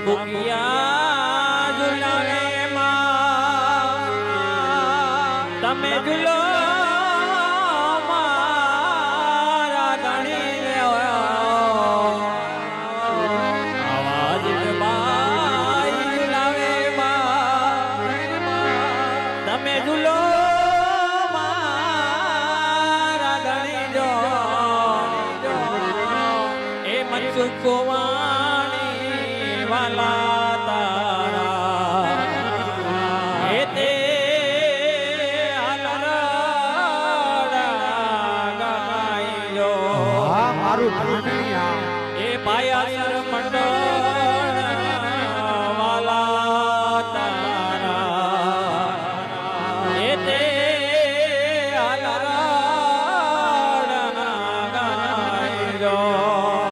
ભૂખિયા ઝુલાવે માં તમે ઝુલો મારા ધણી આવાજ બાઈ ઝુલાવે માં તમે ઝુલો મારા ધણી જો એ મનસુખ વાલા તારા હે તે ગાઈ લો મારું એ પાયા મંડળ